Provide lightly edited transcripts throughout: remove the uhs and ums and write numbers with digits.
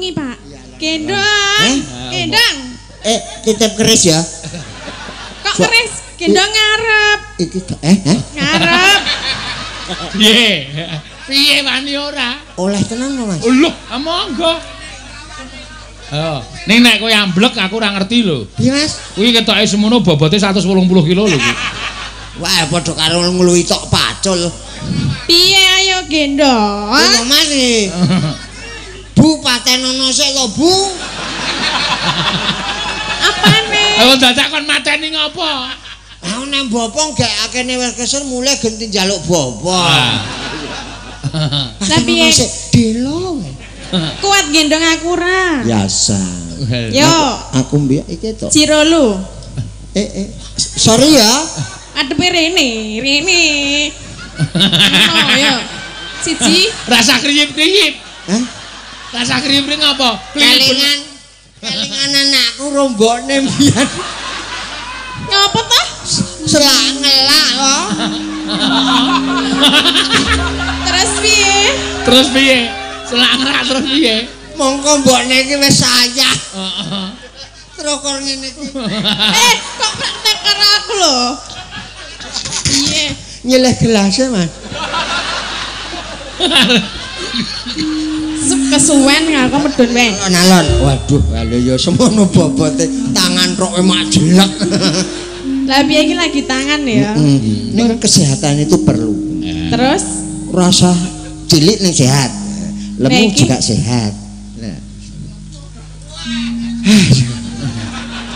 wingi, Pak. Gendong. Gendong. Titip keris ya. Kok keris? Gendong ngarep. Iki Ngarep. Piye wani ora? Oleh tenan kok, Mas. Lho, monggo. Ning nek kowe amblek aku ora ngerti lho. Piye, Mas? Kuwi ketoke semono bobote 180 kilo lho kuwi. Wah, padha karo ngluwi tok pacul. Piye ayo gendong? Lho, Mas. Bu patenono sik to, Bu. Apane? Ayo dadak kon mateni ngopo? Aku nang bopong gak akene wis kesel mulai genti njaluk bopong. Lah piye? Delo. Kuat gendong aku ora. Biasa. Yo. Aku mbiyek iki to. Cirolu. Sorry ya. Adepe rene. Oh, yo. Siji. Rasa kriyip-kriyip. Hah? Rasa kriyip-kriyip apa? Kelingan anakku rombone mbiyen. Ngopo to? Selak ngelak kok. Terus piye? Selak ngerak terus piye? Mongko mbokne iki wis sayah. Terus kok ngene iki. Kok praktek karo aku lho. Piye? Nyeleh gelasnya, Mas. Kesuwen aku medun wae. Alon. Waduh, lho ya semono bobote tangan roke mak jelek. Lah piye iki lagi tangan ya? Ning kesehatan itu perlu. Terus Rasa cilik ning sehat. Lemu juga sehat. Nah.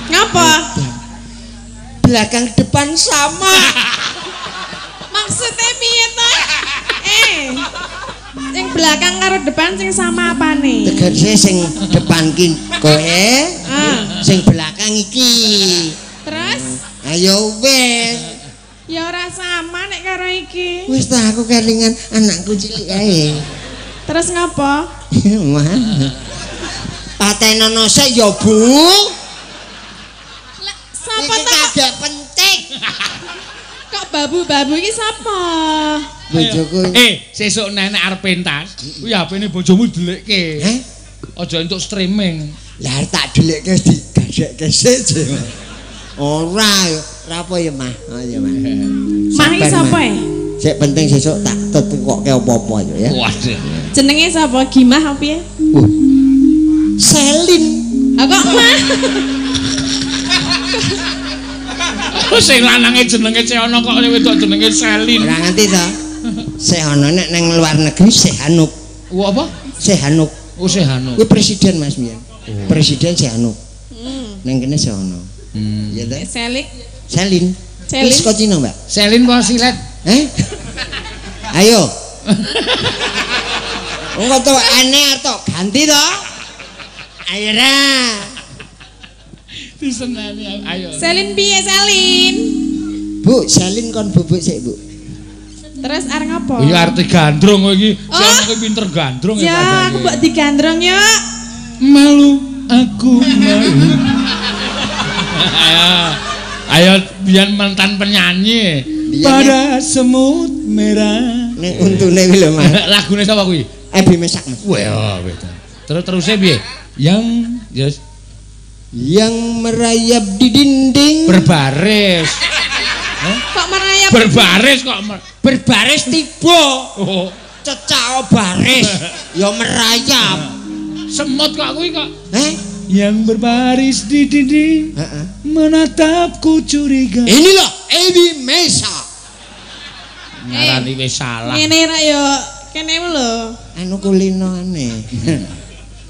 ngapa? Belakang depan sama. Maksudnya piye to? Sing belakang karo depan sing sama apane? Tegese sing depan ki kowe, sing belakang iki. Terus? Ayo wis. Ya ora sama nek karo iki. Wis ta aku kelingan anakku cilik ae. Terus ngapa? Wah. Patenono sik ya, Bu. Lah sapa Iki to? kagak penting. Kok babu-babu iki sapa? Bojoku. Sesuk nenek arep pentas, kuwi HP-ne bojomu delekke. Aja entuk streaming. Lah tak delekke digadekke sik. Ora apa ya, Mah? Oh ya, Mah. Mah iki sapa e? Sik penting sesuk tak tetukokke apa-apa ya. Waduh. Jenenge sapa? Gimah apa piye? Selin. Ah kok Mah? Sing lanange jenenge Ceono kok wedok jenenge Selin. Ora ngerti to. Sehono nek nang luar negeri Sehanuk. Apa? Sehanuk. Oh Sehanuk. Kuwi presiden Mas Mian. Presiden Sehanuk. Nang kene Sehono. Ya ta? Selik. Selin. Selin. Wis kok Cina, Mbak? Selin apa silet? Ayo. Engko to aneh to ganti to. Ayo dah. Diseneni ayo. Selin piye Selin? Bu, Selin kon bubuk sik, Bu. Terus areng apa? Oh iya arti gandrung kowe iki. Aku pinter gandrung ya. Ya aku mbok digandrong ya. Malu aku malu. Ayo biar mantan penyanyi. Pada semut merah. Nek untune kuwi lho, Mas. Lagune sapa kuwi? Ebi Mesak, Mas. Wah, betul. Terus piye? Yang merayap di dinding berbaris. Kok merayap? Berbaris kok berbaris tiba. Oh, cecak baris. Ya merayap. Semut kok kuwi kok. Yang berbaris di dinding menatapku curiga. Ini loh Ebi Mesak. Ngarani wis salah. Ngene ra yo kene lho. Anu kulinane.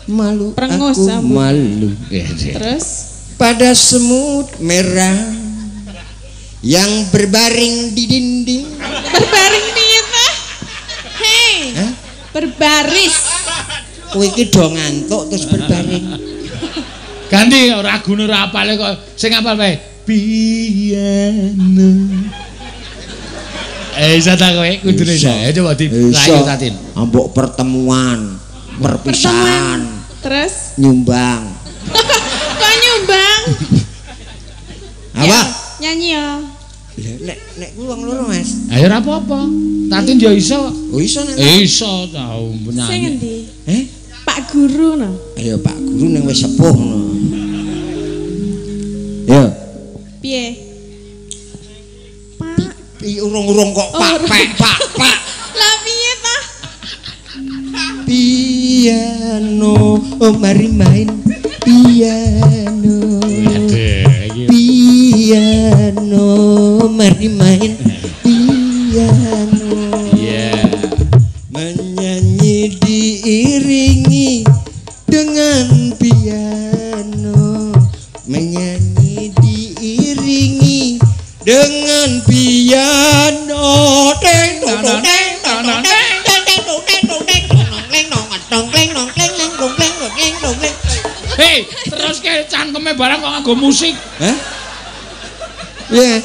Malu Prengus, aku malu. Terus pada semut merah yang berbaring di dinding. Berbaring piye ta? Berbaris. Kowe iki do ngantuk terus berbaring. Ganti ragune ora apale kok sing apal wae. Piano. Isa ta kowe kudune saya coba dirayu tatin. Ambok pertemuan, perpisahan. Terus nyumbang. Kok nyumbang? Apa? Ya, nyanyi ya. Nek kuwi wong loro, Mas. Ayo ora apa-apa. Tatin ya iso. Oh iso nek. Iso tau Sing penyanyi. endi? Pak Pak Guru no. Ayo Pak Guru ning wis sepuh ngono. Yo. Piye? Pak. Urung-urung kok Pak. Lah piye ta? Piano, mari main piano. Piano, mari main piano. Menyanyi diiringi dengan piano. Menyanyi diiringi dengan piano. Deng dong deng dong deng deng deng dong deng dong deng dong deng dong deng dong deng dong deng. Hei, terus ke cangkeme barang kok nganggo musik. Hah? Iya.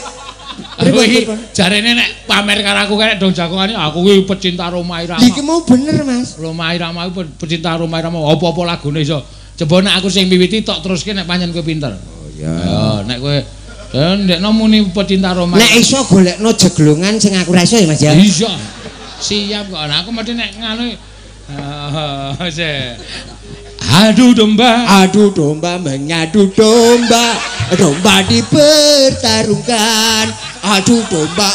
Jarene nek pamer karo aku kene dong jagongane aku kuwi pecinta Roma Irama. Iki mau bener, Mas. Roma Irama kuwi pecinta Roma Irama apa-apa lagune iso. Coba nek aku sing miwiti tok teruske nek pancen kowe pinter. Oh iya. Ya, nek kowe ndekno muni pecinta Roma. Nek iso golekno jeglongan sing aku ra iso ya, Mas ya. Iya. Siap kok. Nah, aku mesti nek nganu adu domba mengadu domba, domba dipertarungkan. Adu domba.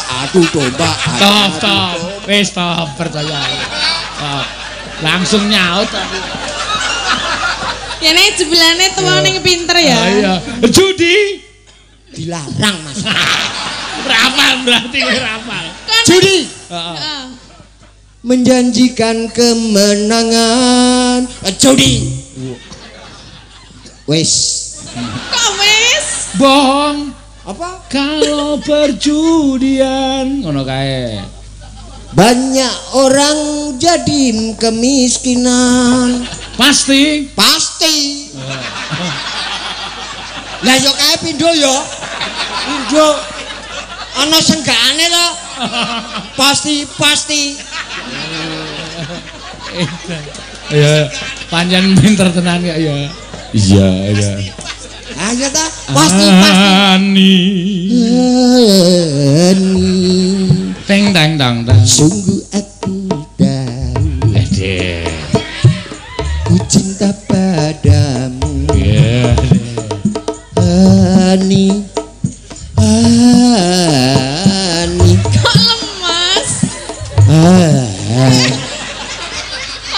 Stop. Wis stop percaya. Stop. Langsung nyaut aku. Ya nek jebulane tuwa ning pinter ya. Iya. Judi Dilarang, Mas. rapal berarti rapal. Judi Heeh. menjanjikan kemenangan. Judi. Wes. Kok wis? Bohong. Apa? Kalau perjudian ngono kae. Banyak orang jadi kemiskinan. Pasti. Lah yo kae pindho yo. Pindho. Ana senggane to. Pasti. Ya, panjang pinter tenan ya. Iya. Ayo ta, pasti. Ani. Teng tang tang tang. Sungguh aku tahu. Ku cinta padamu. Iya. Ani. Kok lemes?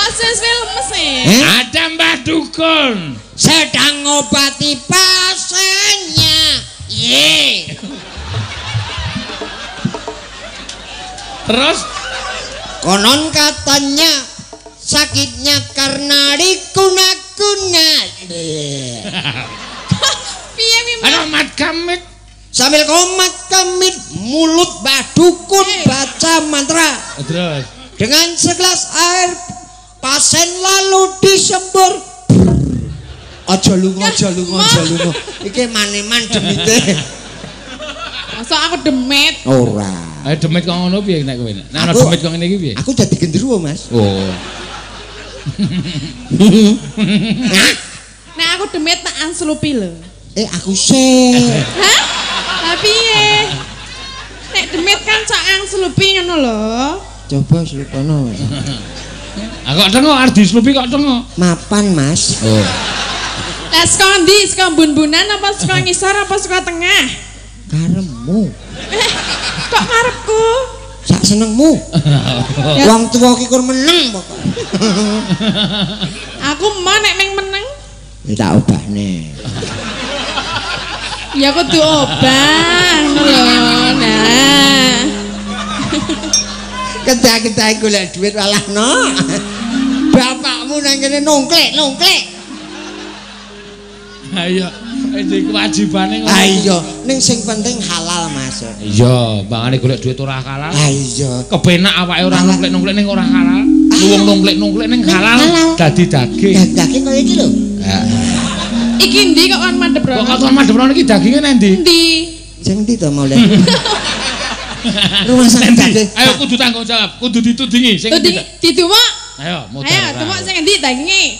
Oses lemes Ada Mbah Dukun. Sedang ngobati pasiennya. Ye. Terus Konon katanya sakitnya karena dikuna-kuna. Piye wi? ana mat kamit. Sambil komat kamit mulut Mbah Dukun baca mantra. Terus Dengan segelas air pasien lalu disembur. Aja lunga. Iki maneman demite. Masa aku demit? Ora. Ayo demit kok ngono piye nek kowe? Nek ana demit kok ngene iki piye? Aku dadi genderuwo, Mas. Oh. Nek aku demit tak anslupi lho. Aku sih. Hah? Lah piye? Nek demit kan cak anslupi ngono lho. Coba slupono. Kok tengok ardi slupi kok tengok. Mapan, Mas. Oh. Lah saka ndi? Saka bun-bunan apa saka ngisor apa saka tengah? Karemu. Kok ngarepku? Sak senengmu. Wong tuwa ki kur meneng pokok. Aku mau nek meng meneng. Tak obahne. Ya kudu obah ngono lho. Nah. Kedah-kedah golek duit malah no. Bapakmu nang kene nongklek. Ayo, iki kewajibane ngono. Iya, ning sing penting halal, Mas. Iya, bangane golek duit ora halal. Iya. Kepenak awake ora nongklek-nongklek ning ora halal. Luwung nongklek-nongklek ning halal dadi daging. Daging kaya iki lho. Iki ndi kok kon madhep rono? Kok kon madhep rono iki daginge nang ndi? Ndi? Sing ndi to mau le? Rumah sakit daging. Ayo kudu tanggung jawab, kudu ditudingi sing ndi. Dituwak. Ayo, modal. Ayo, tuwak sing ndi daginge?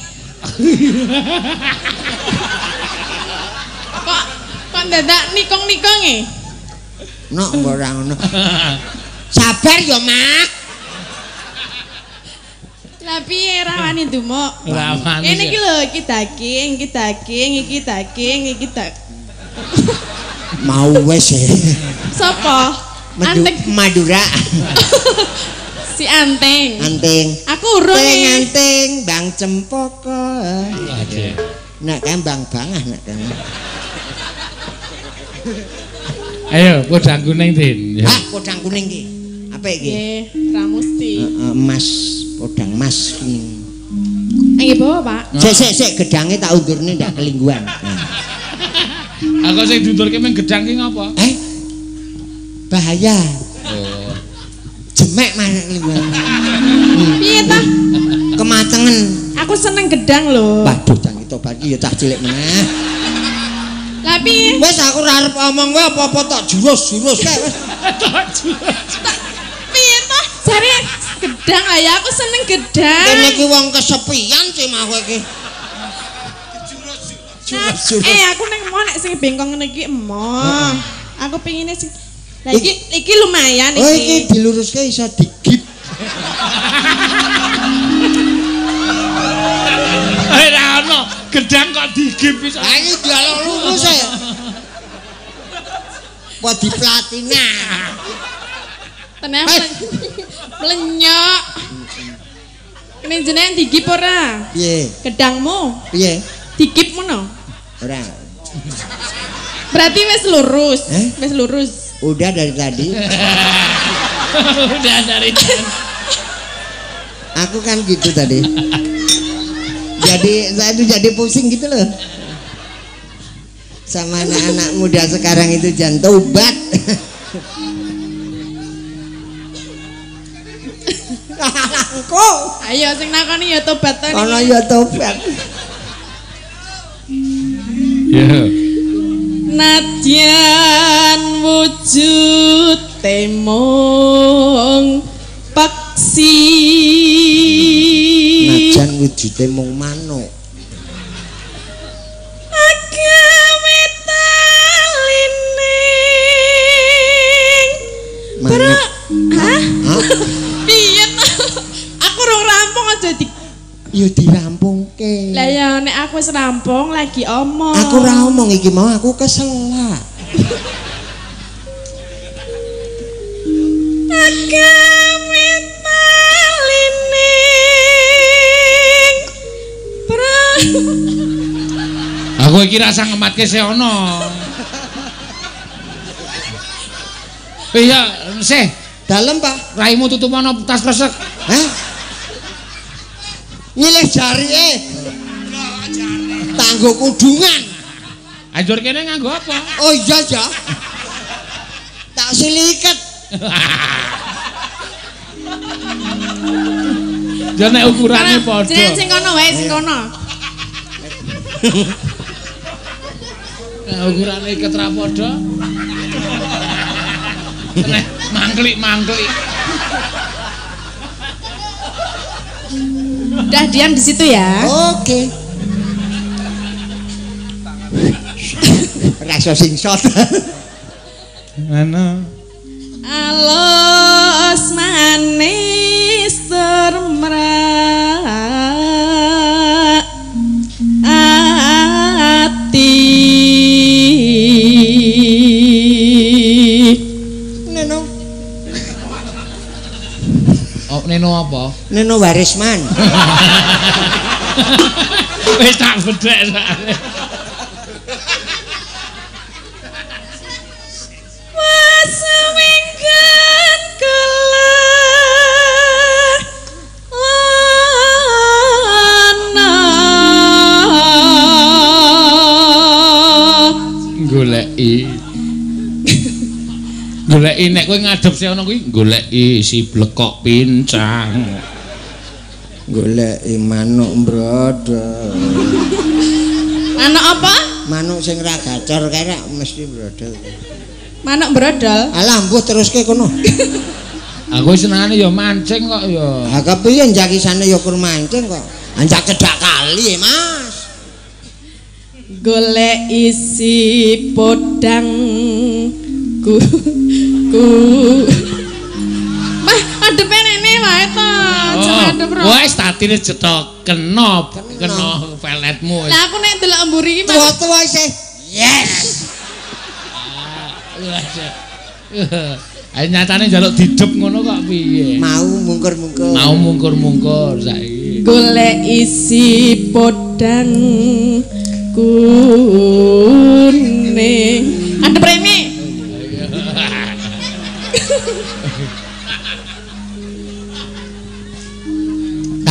Kok dadak nikong-nikonge? Nok ora ngono. Sabar ya, Mak. Lah piye ra wani ndumuk? Ora wani. Ini iki lho, iki daging. Mau wes ya. Sapa? Madura. Si Anteng. Aku urung iki. Anteng, Bang Cempoko. Aduh. Nek kembang bangah nek kan. Ayo, podang kuning, Din. Ah, podang kuning ki. Apik iki? Nggih, Pramusti. Emas, podang emas ki. Nggih, bawa, Pak. Sik gedange tak undurne ndak kelingguhan. Aku sing diundurke mung gedang ki ngapa? Bahaya. Oh. Jemek manek kelingguhan. Piye ta? Kematengen. Aku seneng gedang lho. Waduh, jang itu bagi ya cah cilik meneh. Lah piye? Wis aku ora arep omong kowe apa-apa tak jurus-jurus kae wis. Piye ta? Jare gedang lah ya, aku seneng gedang. Kene iki wong kesepian sih mah kowe iki. Aku neng mau nek sing bengkong ngene iki emoh. Aku pengine sing lah iki lumayan iki. Oh iki diluruske iso digip. Ora ono gedang kok digip iso. Ha iki dialog lurus e. Apa di platina. Tenang melenyok. Ini jenengan digip ora? Piye? Gedangmu Piye? digip ngono. Ora. Berarti wis lurus. Wis lurus. Udah dari tadi. Udah dari tadi. Aku kan gitu tadi. Saya itu jadi pusing gitu loh. Sama anak-anak muda sekarang itu jangan tobat. Kok? Ayo sing nakoni ya tobat to. Ono ya tobat. Ya. Nadyan wujud temong paksi. Najan wujude mung manuk. Agawe talining. Manuk. Hah? Hah? Piye to? Aku rung rampung aja di. Ya dirampungke. Lah ya nek aku wis rampung lagi omong. Aku ora omong iki mau aku kesel lah. Agawe talining. Aku iki rasa ngematke seono. Iya, sih. Dalem, Pak. Raimu tutup ana tas kresek. Hah? Nyilih jarike. Tanggo kudungan. Anjur kene nganggo apa? Oh iya ya. Tak siliket. Ya nek ukurane padha. Jenengan sing kono wae sing kono. Ukurane iket ra padha. Nek mangklik. Udah diam di situ ya. Oke. Rasa singsot. Ana. Alos manis termerak ati. Neno. Oh, Neno apa? Neno Warisman. Wis tak bedhek sakne. Goleki nek kowe ngadep seono kuwi goleki si blekok pincang. Goleki manuk brodol. Manuk apa? Manuk sing ra gacor kae mesti brodol. Manuk brodol. Alah mbuh teruske kono. Aku senengane ya mancing kok ya. Ha kepiye njakisane ya kur mancing kok. Anjak cedak kali, Mas. Golek isi podang ku Mah adepe nene wae to. mondok ro. Wes tatine cetok kena peletmu. Lah aku nek delok mburi iki Tua-tua isih. Yes. Ayo nyatane njaluk didep ngono kok piye? Mau mungkur-mungkur. Mau mungkur-mungkur saiki. golek isi podang kuning. Adep rene.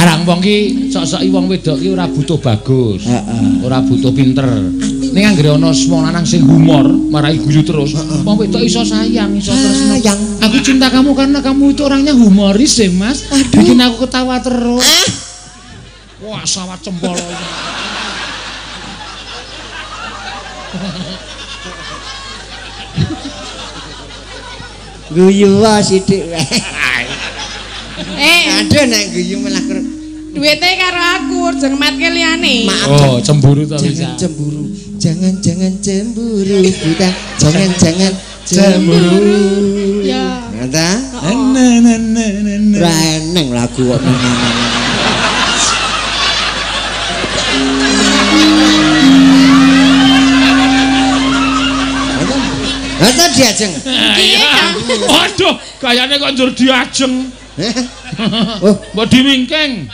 Karang wong ki sok-sok wong wedok ki ora butuh bagus. Ora butuh pinter. Ning anggere ana semua lanang sing humor, marai guyu terus. Wong wedok iso sayang, iso tresno. Aku cinta kamu karena kamu itu orangnya humoris ya, Mas. Bikin aku ketawa terus. Wah, sawat cempol. Guyu wae sithik wae. Aduh nek guyu malah duwite karo aku, aja ngematke liyane. Oh, cemburu to bisa. Cemburu. Jangan cemburu buta. Jangan cemburu. Ya. Ngata? Ra eneng lagu kok. Ngata diajeng. Waduh, kayane kok njur diajeng. Mbok diwingking.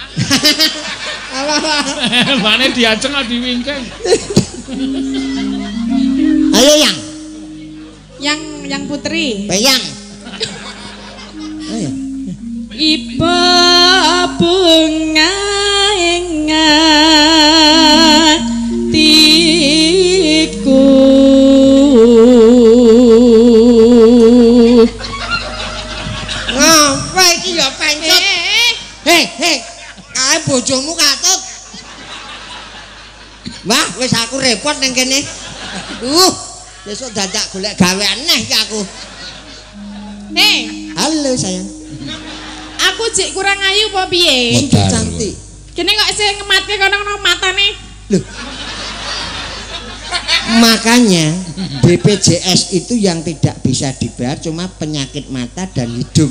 Mane diajeng kok diwingking. Ayo Yang putri. Peyang. Ayo. Iba bunga ingatiku. Ngapa iki ya pencet? Hei, kae bojomu katut. Mbah, wis aku repot ning kene. Besok dadak golek gawe aneh iki aku. Halo sayang. Aku jek kurang ayu apa piye? Cantik. Kene kok isih ngematke kono matane. Loh. Makanya BPJS itu yang tidak bisa dibayar cuma penyakit mata dan hidung.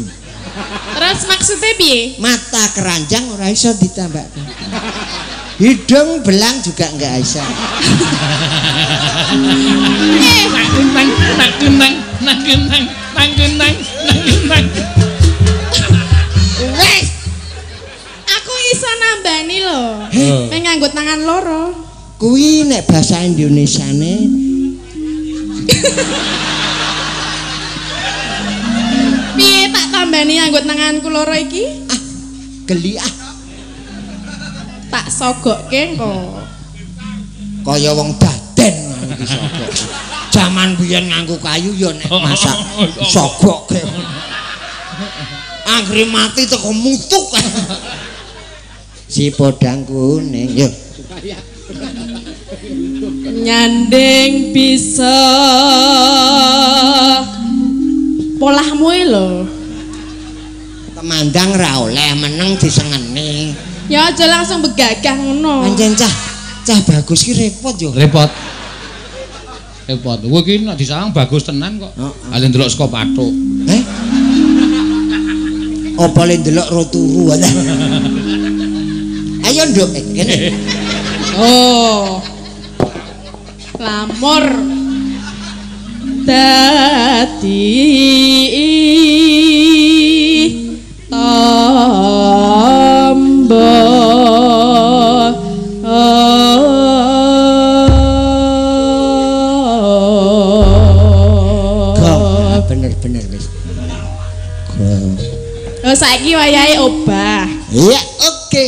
Terus maksudnya piye? Mata keranjang ora iso ditambahkan. Hidung belang juga enggak bisa. Nang. Wes, Aku iso nambani lho. Mek nganggo tangan loro. kuwi nek bahasa Indonesiane Piye tak tambani nganggo tanganku loro iki? geli Tak sogokke engko. kaya wong daden disogok. Zaman biyen nganggo kayu ya nek masak sogokke. Anggere mati teko mutuk. Si podang kuning yo. Nyanding bisa polahmu lho. Kemandang ra oleh meneng disengeni. Ya aja langsung begagah ngono. Pancen cah bagus ki repot yo. Repot. Kowe iki nek disawang bagus tenan kok. Ale ndelok saka pathuk. Apa le ndelok ro turu aja. Ayo nduk kene. Oh. Lamur dadi tombo bener wis. Oh saiki wayahe obah. Iya, oke.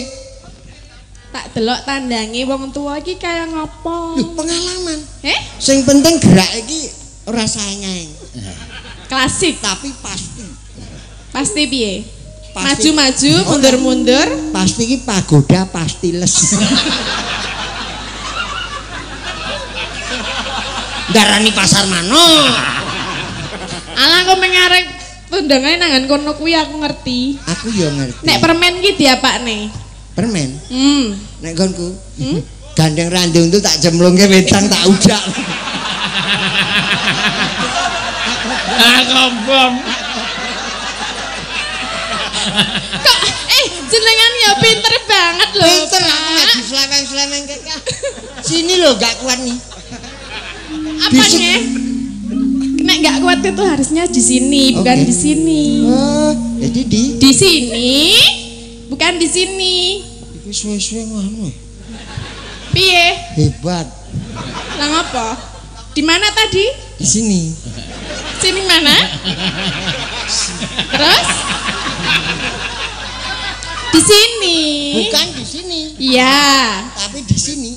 Tak delok tandange wong tua iki kaya ngopo? Lho, pengalaman. Sing penting gerak iki ora saingan. Klasik Tapi pasti. pasti piye? Pasti. Maju-maju, mundur-mundur. Pasti iki pagoda pasti les. Darani pasar mano. Alah kok mengarek tundangane nangan kono kuwi aku ngerti. Aku ya ngerti. Nek permen ki diapakne? Permen. Nek nggonku. Gandeng randi untuk tak cemplungke wedang tak udak. Kobong. Kok jenengan ya ya pinter banget loh. Pinter aku ngaji seleweng-seleweng kek. Sini lho gak kuat nih. Apanya? Nek gak kuat itu harusnya di sini, bukan di sini. Oh, jadi di sini, bukan di sini. Iki suwe-suwe ngono. Piye? Hebat. Lah ngapa? Di mana tadi? Di sini. Sini mana? Terus? Di sini. Bukan di sini. Iya. Tapi di sini.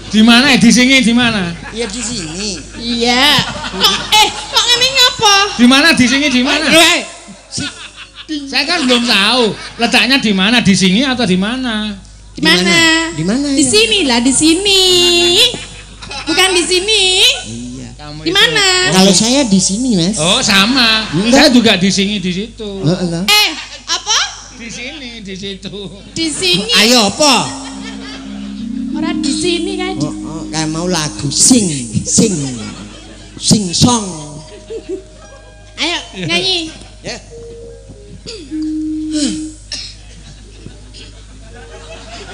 Di mana? Di sini di mana? Iya di sini. Iya. Kok ngene ngapa? Di mana? Di sini di mana? Saya kan belum tahu letaknya di mana, di sini atau di mana? Di mana? Di mana? Di sini lah, di sini. Bukan di sini. Iya. Di mana? Kalau saya di sini, Mas. Oh, sama. Enggak. Saya juga di sini di situ. Apa? Di sini, di situ. Di sini. Ayo apa? Orang di sini kan. Kayak mau lagu sing song. Ayo nyanyi. Ya.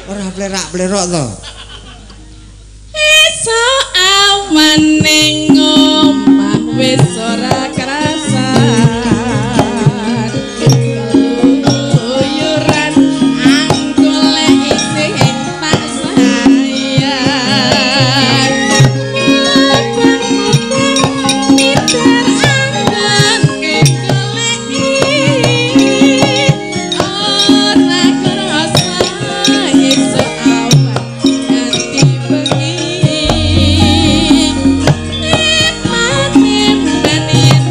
Ora blerak-blerok to. Esok awan ning omah wis ora kerasan. Keluyuran angkule sing tak sayang. Mitar angan goleki ora kerasa esok awan nganti bengi. Matin dan yen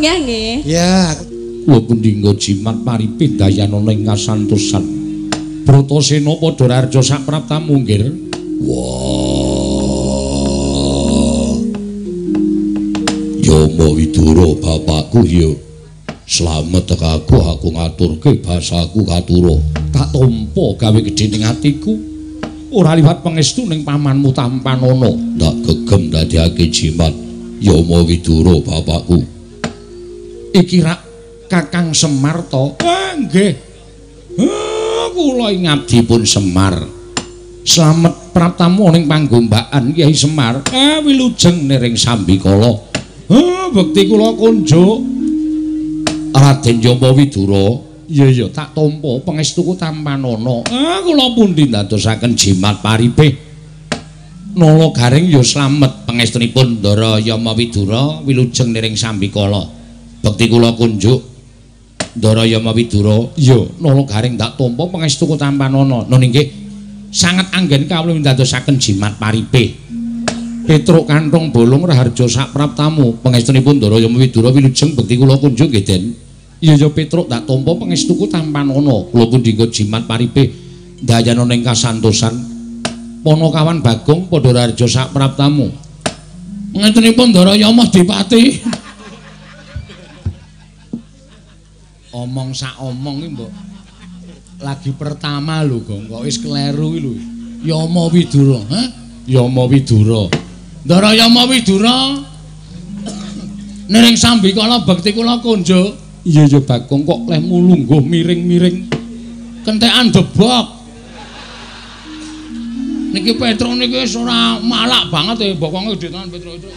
Nggih, nggih. Ya, kula pundhingga jimat paripin dayanana ing kasantosan. Bratasena padha rarja sak praptamu nggih. Wah. Yama Widura bapakku ya. Slamet tekaku aku ngaturke basaku katura. Tak tampa gawe gedhe ning atiku. Ora liwat pangestu ning pamanmu Tampanana. Tak gegem dadiake jimat Yama Widura bapakku. Iki rak Kakang Semar to? Nggih. Kula ing abdipun Semar. Slamet praptamu ning panggombakan Kyai Semar. Wilujeng niring Sambikala. Bekti kula kunjuk Raden Yama Widura. Iya tak tampa pangestuku Tampanana. Kula pundi ndadosaken jimat paripih. Nala garing ya slamet pangestunipun Ndara Yama Widura wilujeng niring Sambikala. Bekti kula kunjuk Ndara Yama Widura. Iya, nala garing tak tampa pangestuku Tampanana. Nun inggih sanget anggen kawula ndadosaken jimat paripih. Petruk kantong bolong raharja sak praptamu pangestunipun Ndara Yama Widura wilujeng bekti kula kunjuk nggih Den. Iya ya Petruk tak tampa pangestuku Tampanana. Kula pun dinggo jimat paripih dayanana ing kasantosan. Panakawan Bagong padha rarja sak praptamu. Pangestunipun Ndara Yama Dipati. Omong sak omong iki, Mbok. Lagi pertama lho, Gong. Kok wis kleru iki lho. Yama Widura, ha? Yama Widura. Ndara Yama Widura. Niring Sambikala bekti kula kunjuk. Iya ya Bagong kok lehmu lungguh miring-miring. Kentekan debok. Niki Petruk niki wis ora malak banget ya bokonge gedhe tenan Petruk itu.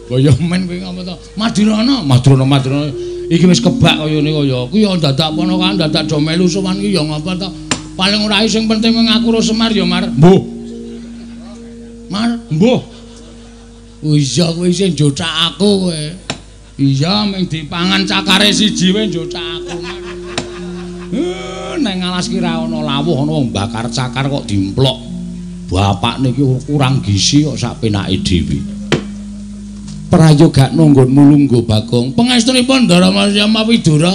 Kaya men kowe apa to? Madirana. Iki wis kebak kaya niku ya. Ku ya dadak ponakan dadak do melu sowan iki ya ngapa to? Paling ora sing penting ngaku karo Semar ya Mar. Mbuh. Mar, mbuh. Iya kowe sing njocak aku kowe. Iya mung dipangan cakare siji wae njocak aku. Neng alas ki ra ana lawuh ana wong bakar cakar kok dimplok. Bapak niki kurang gizi kok sak penake dhewe. Prayoga nunggonmu lungguh Bagong. Pangestunipun Ndara Yama Widura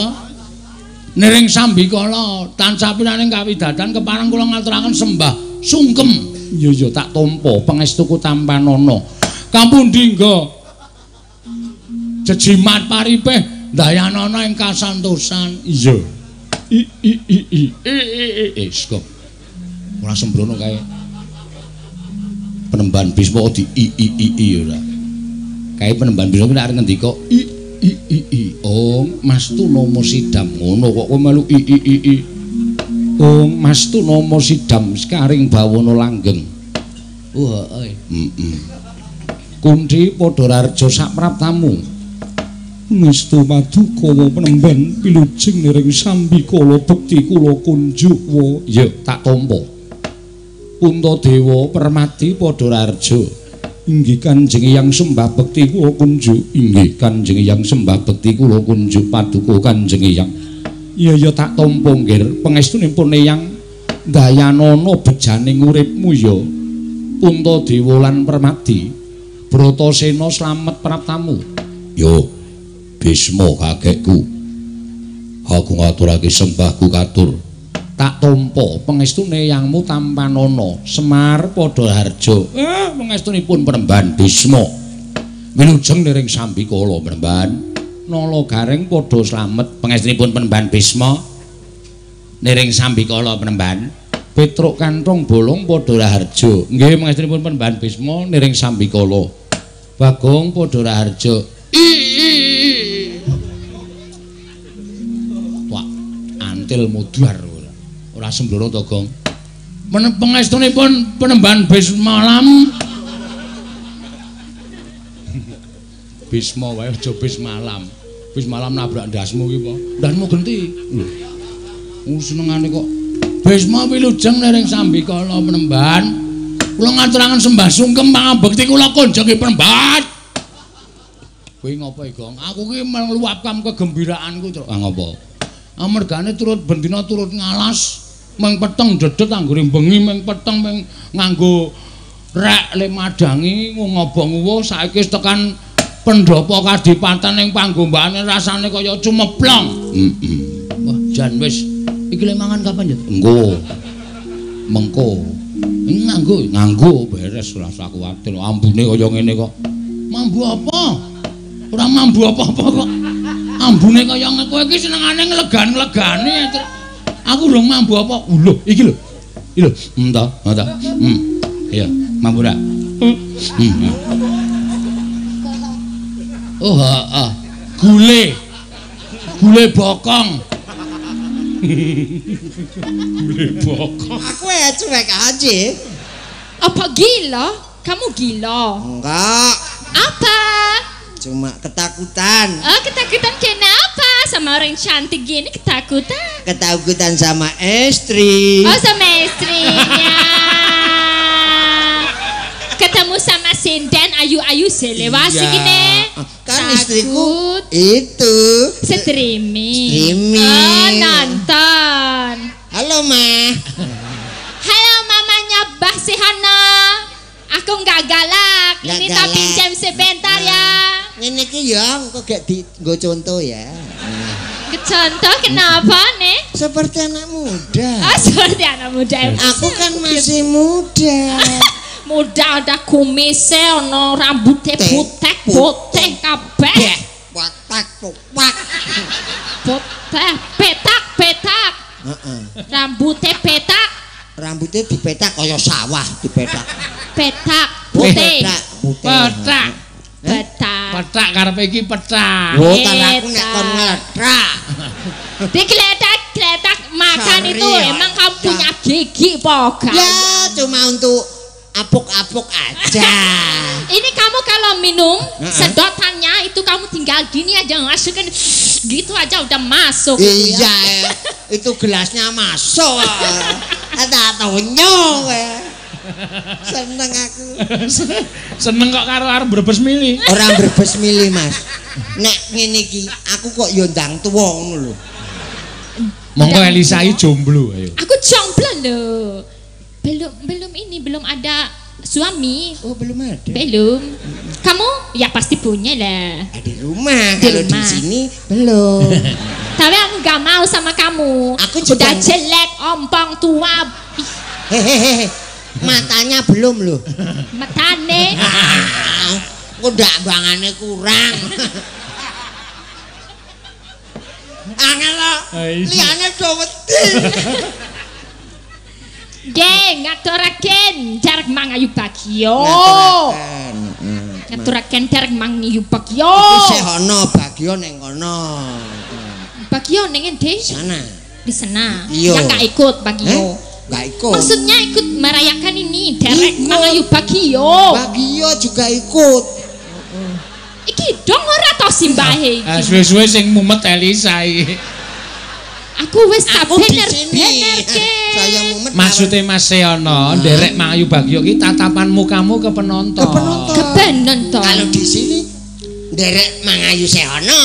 niring Sambikala tansah pinaning kawidadan kepareng kula ngaturaken sembah sungkem. Iya tak tampa pangestuku Tampanana. Kampundhingga jejimat paripih dayanana ing kasantosan. Iya. Skop. Ora sembrono kae. Penemban Bisma di ora. Kae penemban Bisma nek arep ngendika Oh, Mastu Nama Sidam ngono kok kowe melu Oh, Mastu Nama Sidam skaring bawana langgeng. Kunthi padha rarja sak praptamu. Ngestu Padukawa penemban pilujeng niring Sambikala bekti kula kunjuk wa. Ya tak tampa. Puntadewa Permati padha rarja. Inggih Kanjeng Hyang sembah bekti kula kunjuk. Inggih Kanjeng Hyang sembah bekti kula kunjuk Paduka Kanjeng Hyang. Iya tak tampa nggih pangestunipun Hyang dayanana bejaning uripmu ya. Puntadewa lan Permati. Bratasena slamet praptamu. Yo Bisma kakekku. Aku ngaturake sembahku katur. Tak tampa pangestune Hyangmu Tampanana. Semar padha harja. Pangestunipun Penemban Bisma. Wilujeng niring Sambikala Penemban. Nala garing padha slamet pangestunipun Penemban Bisma. Niring Sambikala Penemban. Petruk kantong bolong padha harja. Nggih pangestunipun Penemban Bisma niring Sambikala. Bagong padha harja. Wah, antil mudhar ora sembrono to, Gong. Pangestunipun Penemban Bisma Malam. Bisma wae aja Bisma Malam. Bisma Malam nabrak ndasmu iki, Po. Ndasmu genti. Lho. Senengane kok Bisma wilujeng niring Sambikala Penemban. Kula ngaturaken sembah sungkem pangabekti kula konjoke Penemban. Kowe ngopo iki, Gong? Aku ki meluapkan kegembiraanku, Truk. Ngopo? Amargane turut bendina turut ngalas, meng peteng dedet anggone bengi, meng peteng nganggo rek le madangi ngobong uwuh saiki wis tekan pendopo kadipatan ning panggombane rasane kaya cumeplong. Wah, jan wis iki lek mangan kapan ya? Mengko. Nganggo beres ora usah kuwatir. Ambune kaya ngene kok. Mambu apa? Ora mambu apa-apa kok. Ambune kaya kowe iki senengane nglegan-nglegane. Aku lho mambu apa? Lho, iki lho. Iki lho. Entah. Iya, mambu ra? Oh, heeh. Gule bokong. Gule bokong. Aku ya cuek aja. Apa gila? Kamu gila? Enggak. Apa? Cuma ketakutan. Oh, ketakutan kenapa? Sama orang cantik gini ketakutan? Ketakutan sama istri. Oh, sama istrinya. Ketemu sama sinden ayu-ayu selewasi gini. Kan istriku itu streaming. Oh, nonton. Halo, Ma. Halo, mamanya Mbah Sihana. Aku nggak galak. Ini tak pinjam sebentar ya. Ini ki ya, kok gak nggo contoh ya. Contoh kenapa nih? Seperti anak muda. Oh, seperti anak muda. Aku kan masih muda. Muda ada kumisnya, ono rambutnya putih kabeh. Potak. Putih, petak. Rambutnya petak. Rambutnya dipetak kaya sawah dipetak. Petak, putih. Petak. Petak karepe iki petak. Oh, kan aku nek kon ngledrak. Digeletak makan itu emang kamu punya gigi poga. Ya, cuma untuk apuk-apuk aja. Ini kamu kalau minum sedotannya itu kamu tinggal gini aja masukin gitu aja udah masuk. Iya, itu gelasnya masuk. Ada taunya. Seneng aku. Seneng kok karo arep brebes mili. Orang brebes mili, Mas. Nek ngene iki aku kok yo ndang tuwa ngono lho. Monggo Elisa iki jomblo ayo. Aku jomblo loh. Belum ada suami. Oh, belum ada. Belum. Kamu ya pasti punya lah. Di rumah. Kalau di sini belum. Tapi aku nggak mau sama kamu. Aku juga udah jelek, ompong, tua. Hehehe. Matanya belum loh. Matane. Udah bangane kurang. Angel lo. Liane do wedi. Geng, ngaturaken jarak mangayu bagyo. Ngaturaken jarak mangayu bagyo. Iki sehono bagyo ning kono. Bagyo ning endi? Sana. Di sana. Iya. Yang gak ikut bagyo. Gak ikut. Maksudnya ikut merayakan ini derek mangayu bagyo. Bagyo juga ikut. Iki dong ora to simbahe iki. Suwe-suwe sing mumet Elisa iki. Aku wis tak bener ke. Saya mumet. Maksudnya Mas Seono, derek mangayu bagyo iki tatapanmu kamu ke penonton. Ke penonton. Kalau di sini derek mangayu Sehono.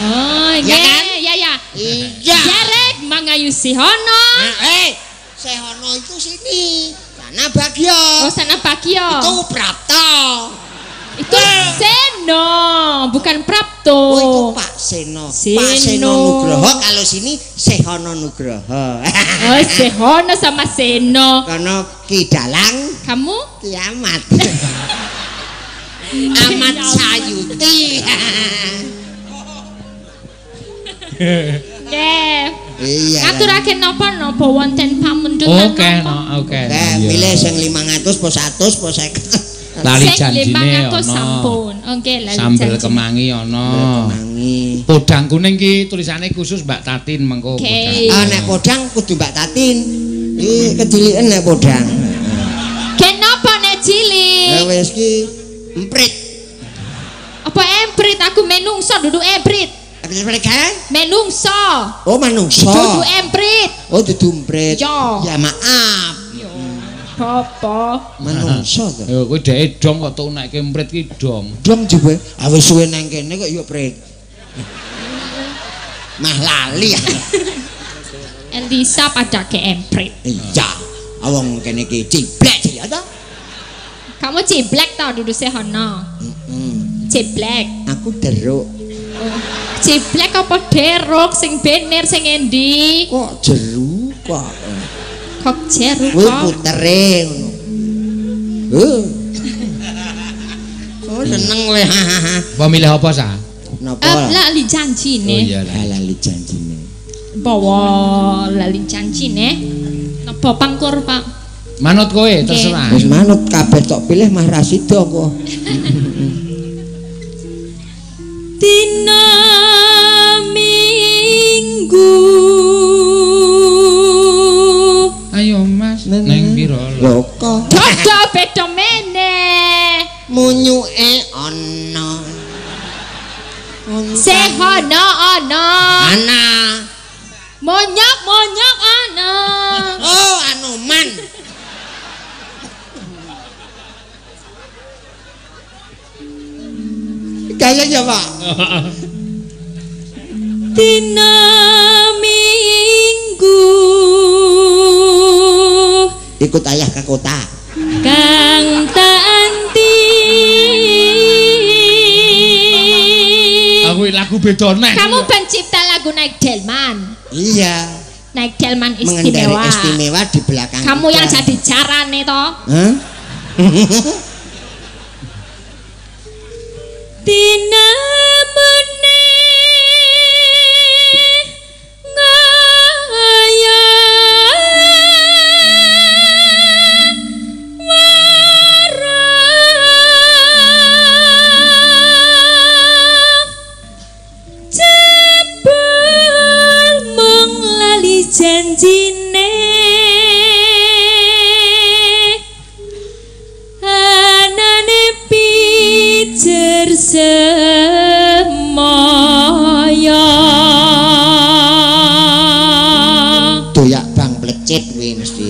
Oh, ya kan? Ya. Iya. Derek mangayu Sehono. Sehono itu sini. Sana bagyo. Oh, sana bagyo. Itu Prapto. Itu Seno, bukan Prapto. Oh, itu Pak Seno. Pak Seno Nugroho, kalau sini Sehono Nugroho. Oh, Sehono sama Seno. Karena Ki Dalang, kamu Kiamat. Amat Sayuti. Iya. Ngaturaken napa wonten pamundhutan napa? Oke. Milih sing 500 po 100 po 50. Lali janjine ono. Sampun. Oke, lali sambel kemangi ono. Podang kuning ki tulisane khusus Mbak Tatin mengko podang. Nek podang kudu Mbak Tatin. Iki kediliken nek podang. Kenapa nek cilik? Wis ki emprit. Apa emprit? Aku menungso duduk emprit. Menungso. Oh, menungso. Dudu emprit. Oh, dudu emprit. Ya maaf. Apa? Menungso to. Ya kowe dhek dong kok tunekke emprit ki dong. Dong juga. Wis suwe nang kene kok ya prit. Mah lali. Elisa pada ke emprit. Iya. Awong kene ki ciblek ya to. Kamu ciblek to dudu Sehono. Ciblek. Aku deruk. Ciblek apa deruk sing bener sing endi? Kok jeruk kok. Kok jeruk Kuwi kok. putere ngono. Oh seneng kowe. Apa milih apa sa? Napa? Lali janjine. Oh iya. Lali janjine. Bawa lali janjine. Napa pangkur, Pak? Manut kowe terserah. Wis manut kabeh tok pilih Mas Rasido kok. Dina Minggu. Ayo Mas, neng piro Lho kok Dodo beda meneh. munyuke ana. Sehono ana. Ana. Monyok ana. Oh, Anoman. Kayaknya Pak. Dina Minggu. Ikut ayah ke kota. Kang Tanti. Aku lagu beda neh. Kamu pencipta lagu Naik Delman. Iya. Naik Delman Mengendari istimewa. istimewa di belakang. Kamu kita. yang jadi jarane toh. Hah? Dina meneh ngaya warang jebul mung lali janjine anane pijer semaya Doyak bang plecit kuwi mesti.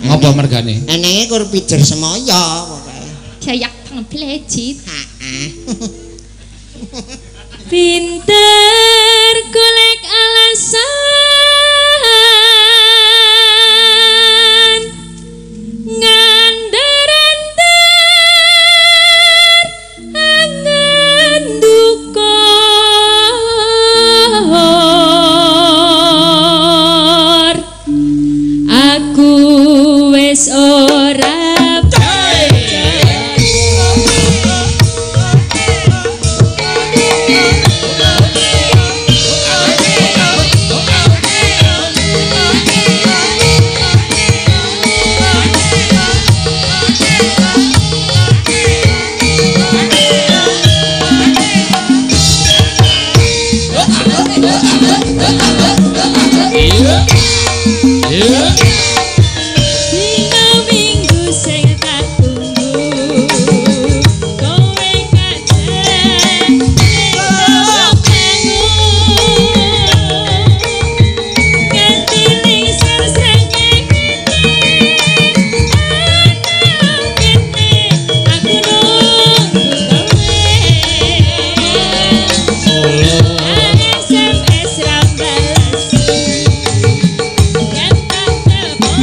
Apa mergane? Enenge kur pijer semaya pokoke. kayak bang plecit Heeh. pinter golek alasan ngandar-andar angen dukor aku wis ora Dina Minggu sing tak tunggu kowe kadang ganti lingsir srengenge aku nunggu kowe SMS ra balas yen tak telepon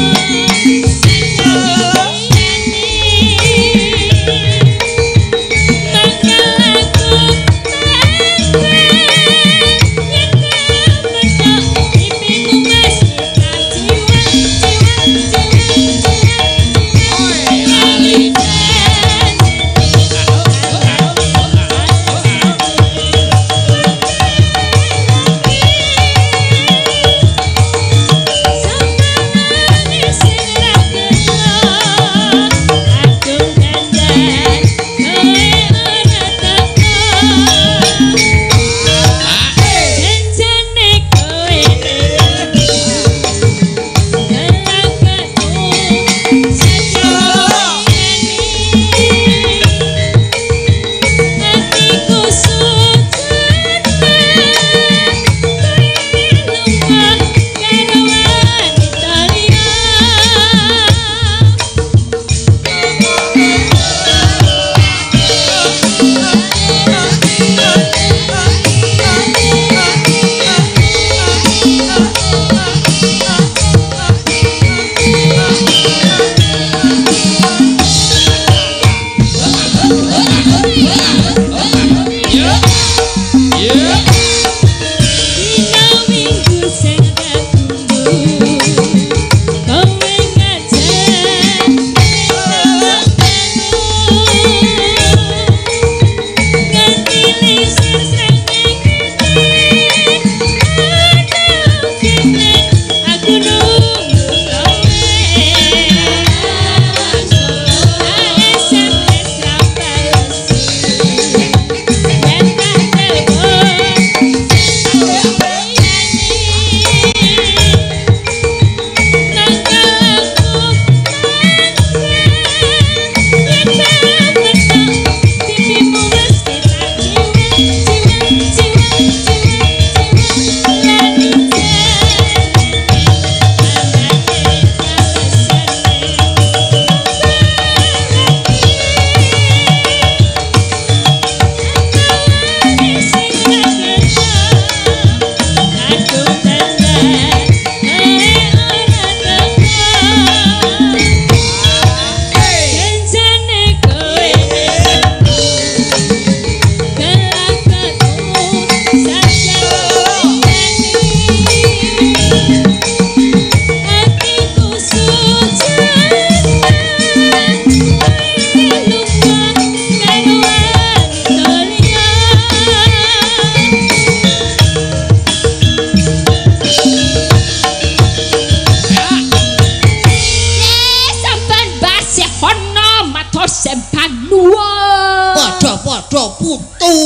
padha putu.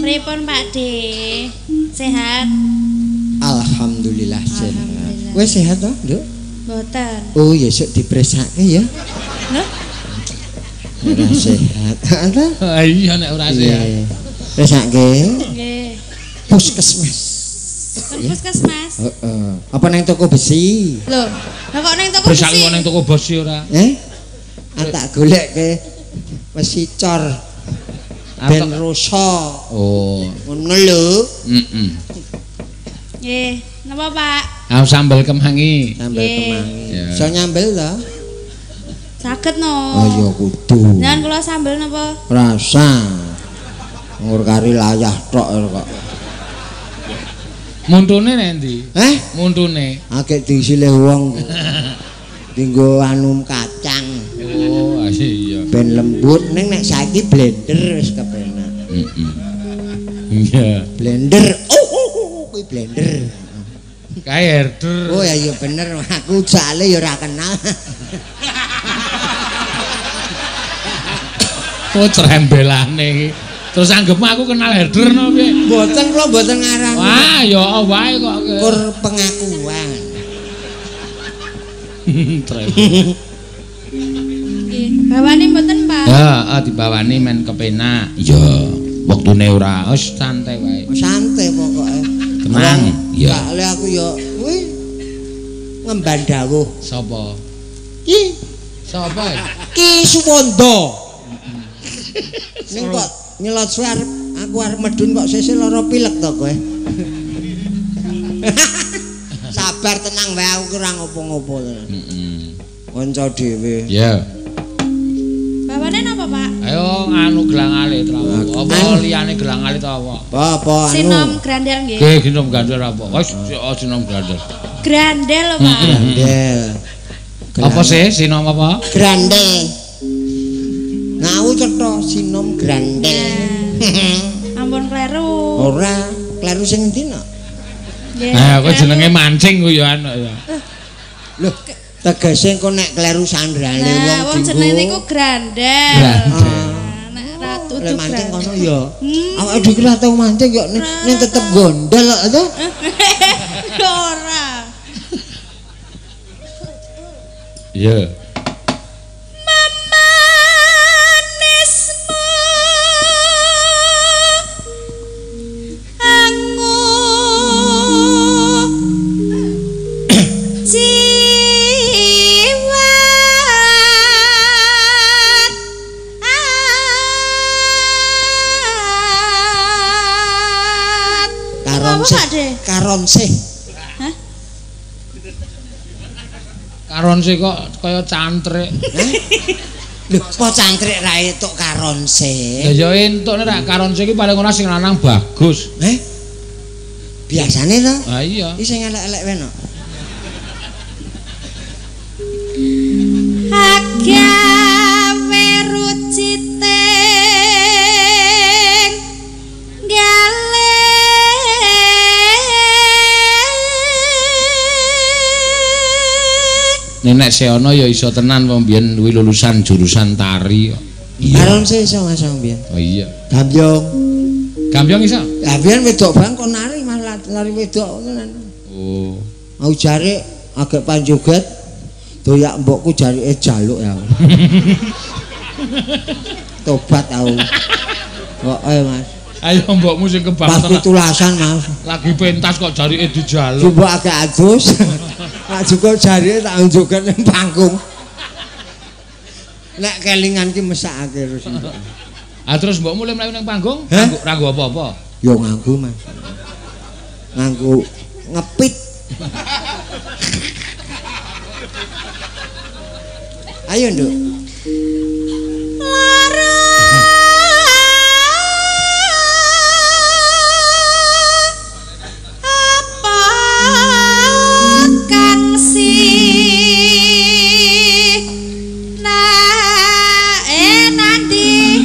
Pripun Pak De? Sehat? Alhamdulillah sehat. Wis sehat to, Nduk? Mboten. Oh, ya sok dipresake ya. Lho? Ora sehat. Ah iya nek ora sehat. Presake. Nggih. Puskesmas. Puskesmas. Heeh. Apa nang toko besi? Lho, lah kok ning toko Besake besi? kok ning toko besi ora. Tak goleke besi cor. Ben rusa. Oh, Ngono lho. heeh. Nggih, napa Pak? Ah sambel kemangi. Sambel kemangi. Ya. Iso nyambel to? Saged no. Oh ya kudu. Jangan kula sambel napa? Rasa. Ngur kari layah tok kok. Muntune nek ndi? Muntune. Akeh disilih wong. Dinggo anu kacang. Oh, iya. Ben lembut ning nek saiki blender wis kepenak. Heeh. Iya. Blender. Kuwi blender. Kae herder. Oh ya iya bener aku jale ya ora kenal. Oh cerembelane iki. Terus anggapmu aku kenal herder no piye? Mboten kula mboten ngarani. Wah, ya wae kok. Kur pengakuan. Trembel. Nggih, bawani mboten Pak? Ya, dibawani men kepenak. Ya, wektune ora, wis santai wae. Santai pokoke. Tenang, ya. Kale aku ya kuwi ngemban dawuh. Sapa? Ki Sapa? Ki Suwondo. Ning kok nyelot suwe arep aku arep medun kok sesuk lara pilek to kowe. Sabar tenang wae aku ora ngopo-ngopo. Heeh. Kanca dhewe. Ya. Bawane napa Pak? Ayo nganu gelang alit rawo. Apa liyane gelang alit apa? Apa anu? Sinom grandel nggih. Nggih, ginom gandel apa? Wis sinom gandel. Grandel lho Pak. Grandel. Apa sih sinom apa? Grandel. Ngau cetha sinom grandel. Ampun kleru. Ora, kleru sing endi no? Nggih. Nah, kok jenenge mancing ku ya anak ya. Lho, tegese engko nek kleru sandrale wong Wong jenenge niku grandel. Grandel. Nek ratu Lek tuh mancing grandel. kono ya. Awake dhewe ora tau mancing kok ning tetep gondel kok to. Ora. Iya. Manismu angu jiwat Karonsih. Hah? Karonse kok kaya cantrik. Lho, kok cantrik ra etuk karonsih. Ya ya entuk nek karonse iki paling ora sing lanang bagus. Biasane to? Ah iya. Iki sing elek-elek wae no. Agawe ruciting gale Nenek seana ya iso tenan wong biyen kuwi lulusan jurusan tari kok. Karonsih iso Mas mbiyen. Oh iya. Gambyong. Gambyong iso? Lah biyen wedok bang kok nari malah lari wedok tenan. Oh. Mau jare agak panjoget doyak mbokku jarike jaluk ya. Tobat aku. Pokoke Mas. Ayo mbokmu sing Pas kebangetan. pitulasan Mas. Lagi pentas kok jarike dijaluk. Coba agak adus. Pak cukup jarike tak joget ning panggung. Nek kelingan ki mesakake terus. Ah terus mbokmu mulai mlayu nang panggung? Hah? Nganggo apa-apa? Yo nganggo Mas. Nganggo ngepit. Ayo Nduk. lara apa kang si nanti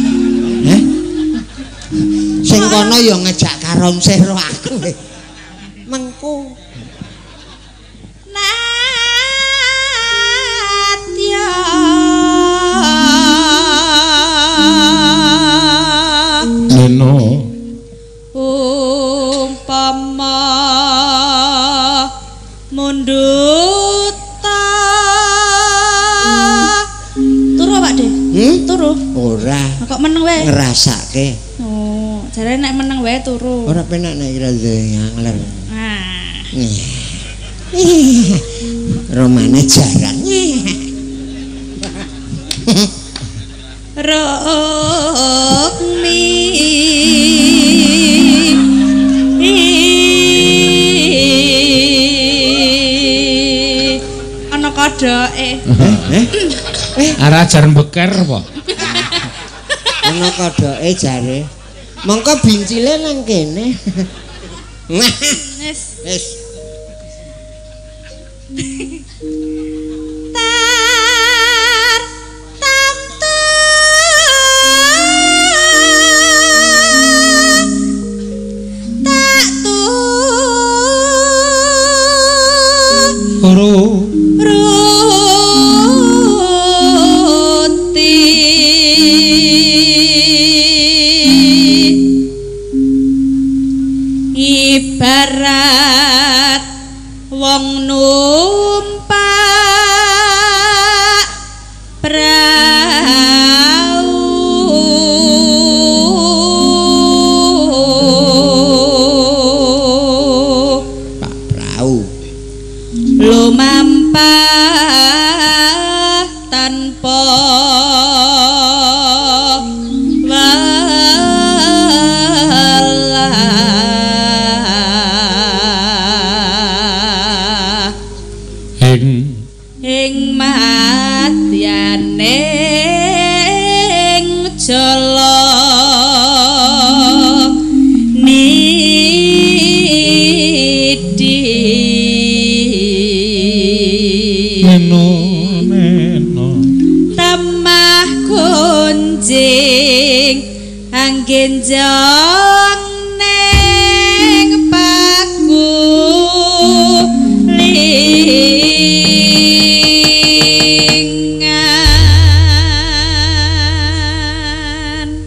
Sing kono yo ngejak karonsih ro aku. Mengku. Natya Duta. Turu Pak De? Turu. Ora. Kok meneng wae? Ngrasake. Oh, jare nek meneng wae turu. Ora penak nek kira ngangler. Ah. Romane jaran. Rokmi ana kodoke. Arah jar beker apa? Ana kodoke jare. Mongko bincile nang kene. Wis. Wis. Ibarat wong numpak prau Pak Prau lumampah tanpa ing madyaning jala nidi Neno tamah kunjing anggen jong ning paku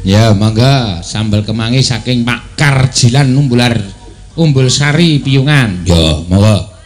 ya mangga sambal kemangi saking Pak Karjilan Umbul Sari Piyungan. Ya monggo.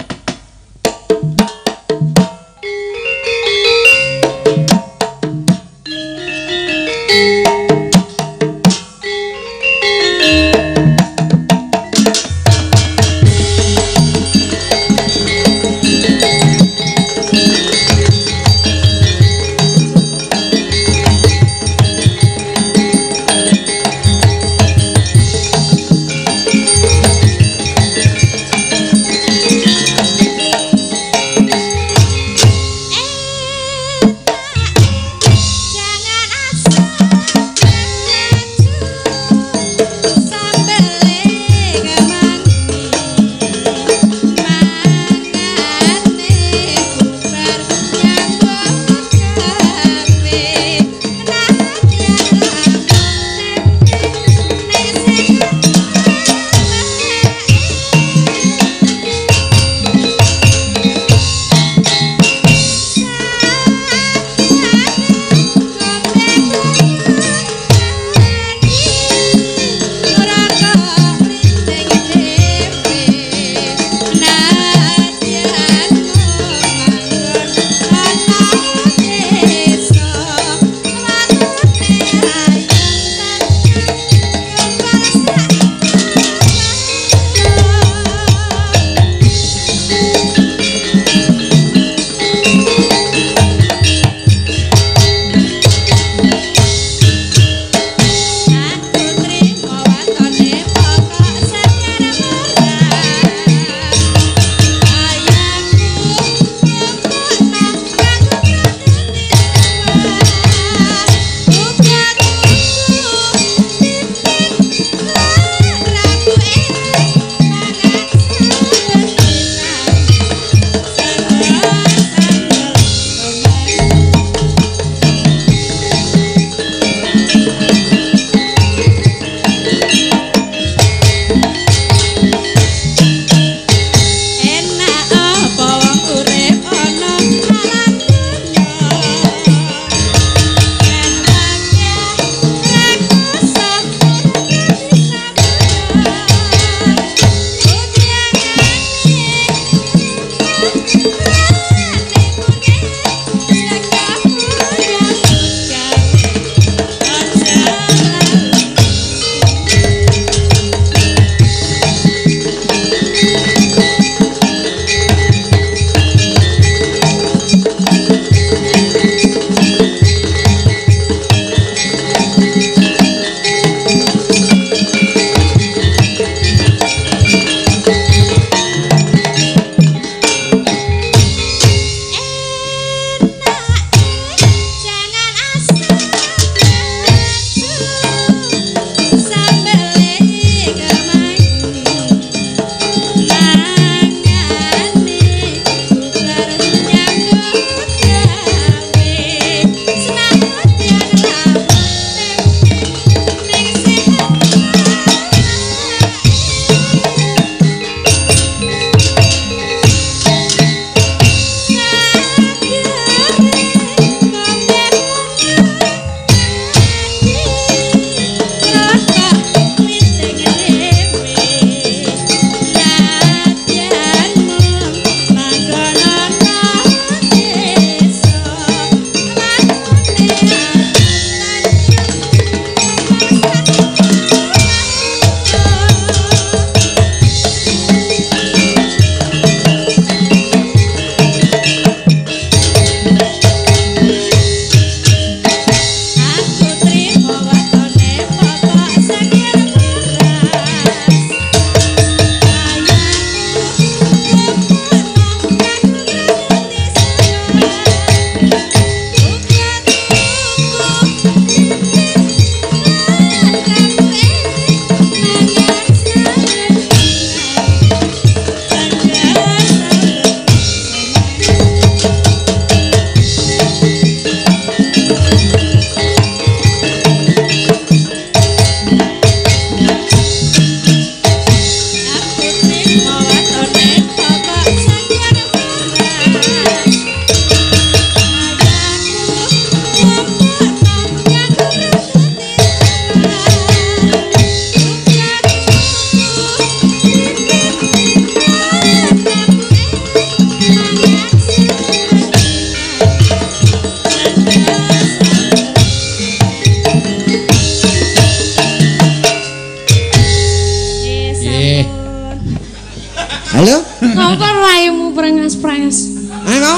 Apa raimu prengas-prengas? Ayo.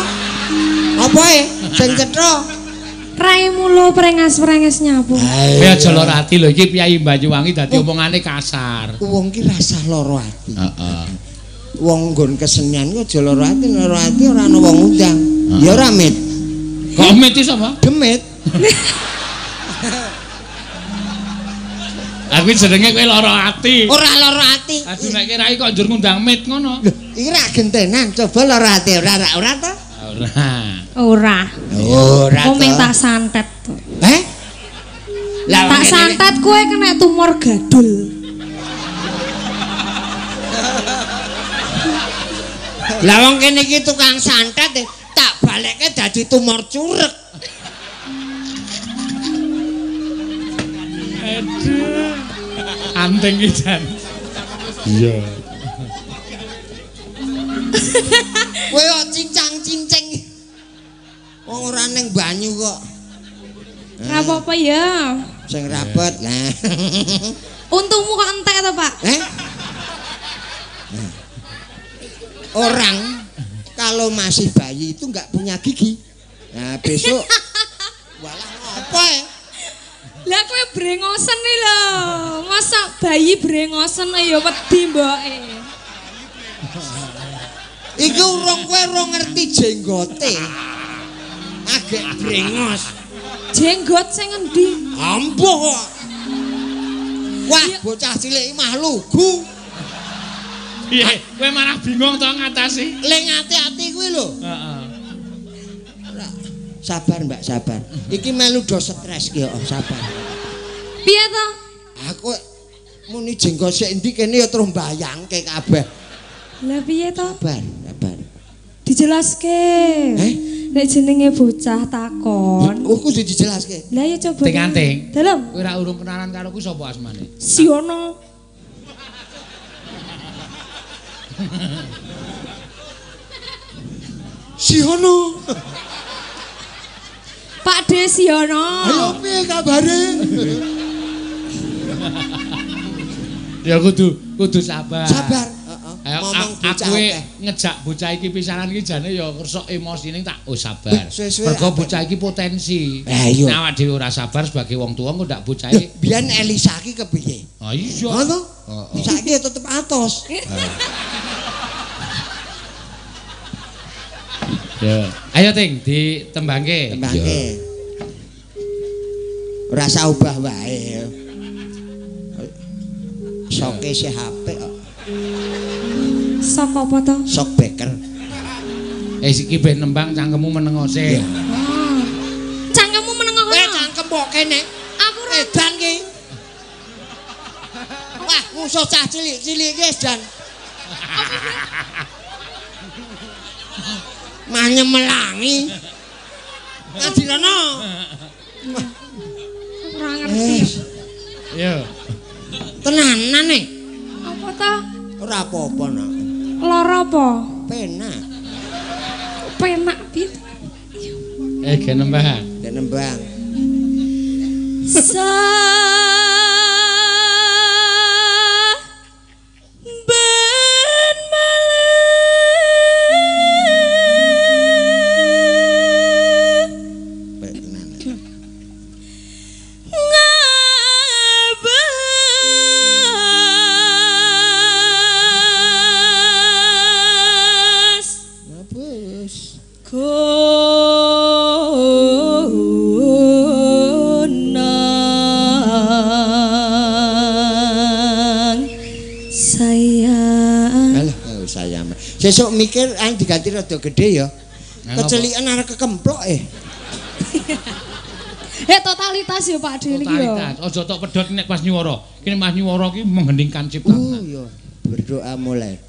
Apa sing cetha? Raimu lo prengas-prengas nyapu. Kowe aja lara ati lho iki Kyai Banyuwangi dadi omongane kasar. Wong ki rasah lara ati. Heeh. Wong nggon kesenian ku aja lara ati ora ana wong undang. Ya ora mit. Kok mit iki sapa? Demit. Aku jenenge kowe lara ati. Ora lara ati. Aduh nek kirai kok njur ngundang mit ngono. Lho, iki ra gentenan, coba lara ati ora ta? Ora. Ora. Kok minta santet to. Lah Tak santet kowe kena tumor gadul. Lah wong kene iki tukang santet tak balekke dadi tumor cureg. Aduh. Anteng iki jan. Iya. Kowe kok cincang-cincing. Wong ora ning banyu kok. Ora apa-apa ya. Sing rapet lah. Untungmu kok entek to, Pak? Orang kalau masih bayi itu nggak punya gigi. Nah, besok walah apa ya? Lah kowe brengosen iki lho. Masa bayi brengosen ya wedi mboke. Iku kowe urung ngerti jenggote. Agek brengos. Jenggot sing endi? Ampuh kok. Wah, bocah cilik mah lugu. Piye? Kowe malah bingung to ngatasi? Ling ati-ati kuwi lho. Heeh. Sabar, Mbak, sabar. Iki melu do stres ki kok, sabar. Piye to? Aku muni jenggot sik endi kene ya terus mbayangke kabeh. Lah piye to? Sabar, sabar. Dijelaske. Nek jenenge bocah takon. Oh, kudu dijelaske. Lah ya coba. Ting-anting. Dalem. Kowe ora urung kenalan karo kuwi sapa asmane? Siono. Siono. Pak De Siono. Ayo piye kabare? Ya kudu sabar. Sabar. Ayo aku ngejak bocah iki pisanan iki jane ya kersok emosine tak sabar. Mergo bocah iki potensi. Nek awak dhewe ora sabar sebagai wong tuwa kok ndak bocah iki. Biyen Elisa iki kepiye? Ah iya. Ngono? Saiki tetep atos. Ya. Ayo Ting ditembangke. Tembangke. Ora usah ubah wae. Soke si HP kok. Sok apa to? Sok beker. Iki ben nembang cangkemmu menengo sik. Cangkemmu menengo kono. Cangkem kok kene. Aku ora edan ki. Wah, musuh cah cilik-cilik iki edan. Manyem melangi. Ngadirono. ora ngerti. Yo. Tenanan nih. Apa ta? Ora apa-apa nak. Lara apa? Penak. Penak piye? Ge nembang. Gak nembang. Ben malih Sesuk mikir aing diganti rada gede ya. Kecelikan arek kekemplok totalitas ya Pak Deli ya. Totalitas. Aja tok pedhot nek pas nyuwara. Kene Mas nyuwara ki menghendingkan ciptaan. Oh iya. Berdoa mulai.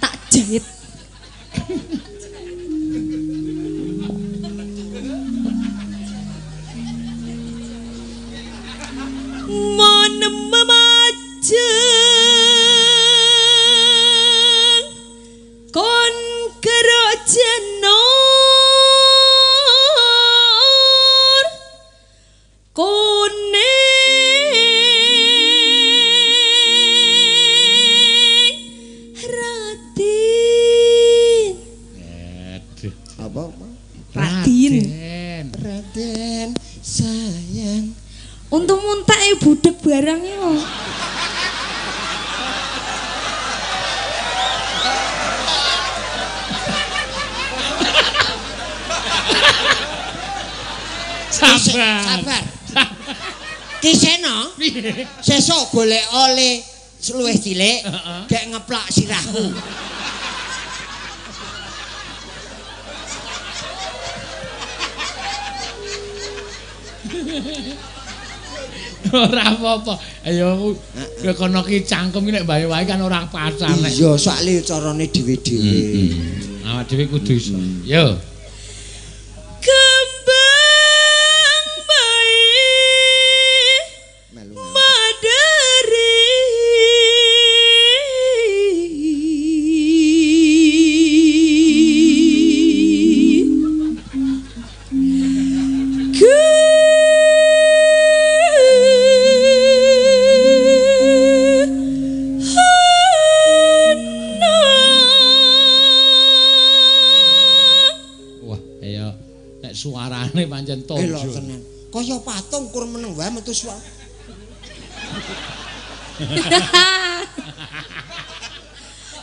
Tak jahit. Monem memajeng kon kerojenor kuning Sabar. Kiseno. Sesuk golek oleh luwih cilik, gek ngeplak sirahku. Ora apa-apa. Ayo kono ki cangkem nek bae wae kan ora pasan nek. Iya, soalé carane dhewe-dhewe. Awak dhewe kudu iso. Yo. Kembang bayi madari suarane pancen tojo. Lho tenan. Kaya patung kur meneng wae metu suara.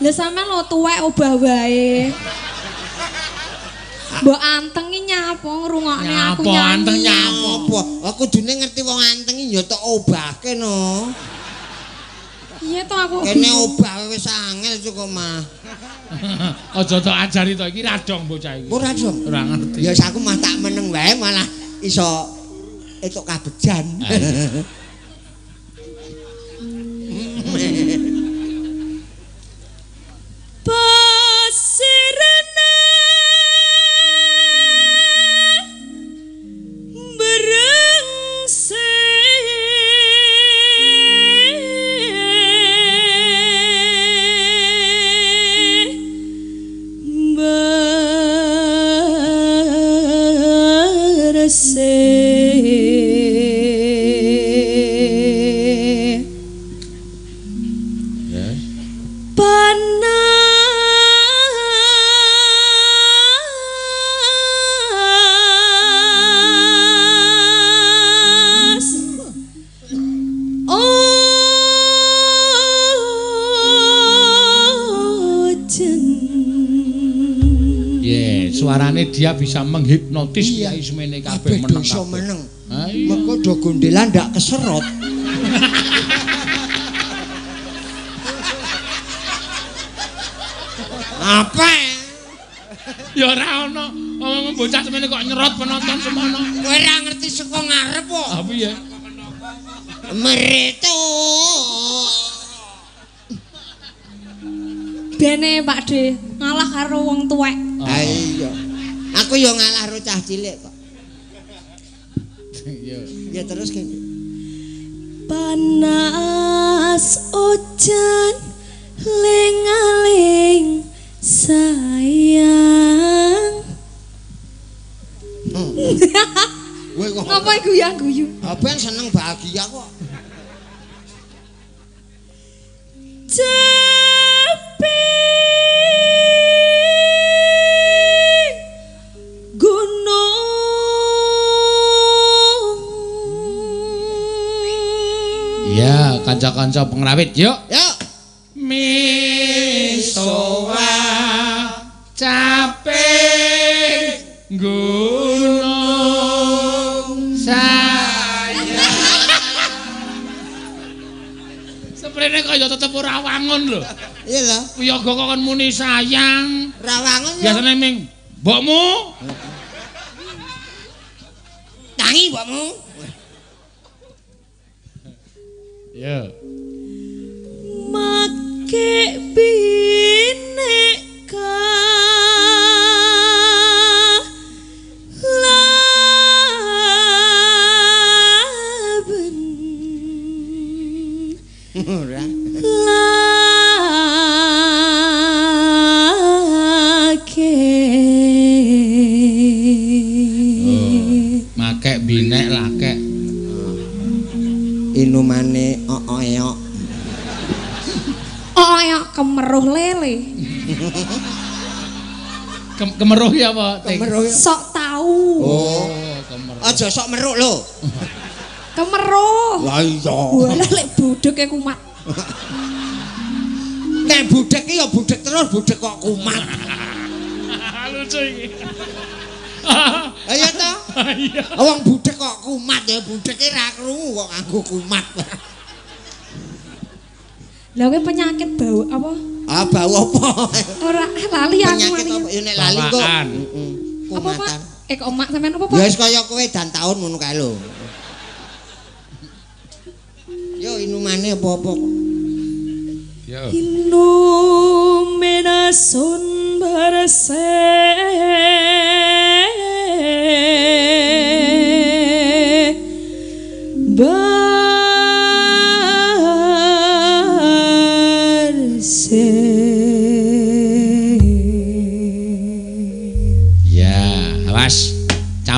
Lha sampean lo tuwek obah wae. Mbok antengi nyapa ngrungokne aku nyanyi. Anteng nyapa? Apa? Aku kudune ngerti wong antengi ya tok obahke no. Iya to aku. Kene obah wis angel cukup mah. Aja tok ajari to iki radong bocah iki. Ora dong. Ora ngerti. Ya aku mah tak meneng wae malah iso etuk kabejan. pasirana berengse suarane dia bisa menghipnotis kiai semene kabeh meneng. Iso meneng. Mengko do gondelan ndak keserot. Apa? Ya ora ono. Wong bocah semene kok nyerot penonton semono. Kowe ora ngerti saka ngarep kok. Ah piye? Mereto. Bene Pak De ngalah karo wong tuwek. Ha iya. Aku yo ngalah karo cah cilik kok. Iya. Ya terus kene. panas ujan lengaling sayang. Ngapa guyang-guyu? Abang seneng bahagia kok. Tapi gunung ya kanca-kanca pengrawit yuk Misowa capek gunung sayang. Seprene kaya tetep ora wangun lho. iya lho Wiyaga kok kon muni sayang. rawangun ya Biasane ming mbokmu tangi mbokmu ya make bineka laben ora makek binek lakek inumane oyok Oyok kemeruh lele. kemeruh ya apa? kemeruh Sok tahu. oh Kemeruh. aja sok meruk lho Kemeruh. lah iya Walah lek budhek e kumat. nek budhek ya budhek terus budhek kok kumat Lucu iki. Ayo to. Iya. Wong budhek kok kumat ya, budheke ra krungu kok nganggo kumat. Lah kowe penyakit bau apa? Ah bau apa? Ora lali aku. Penyakit apa? Ya nek lali kok. Apa Pak? Kok mak sampean apa Pak? Ya wis kaya kowe dan taun ngono kae lho. Yo inumane apa-apa kok. Yo. Illumina sun barse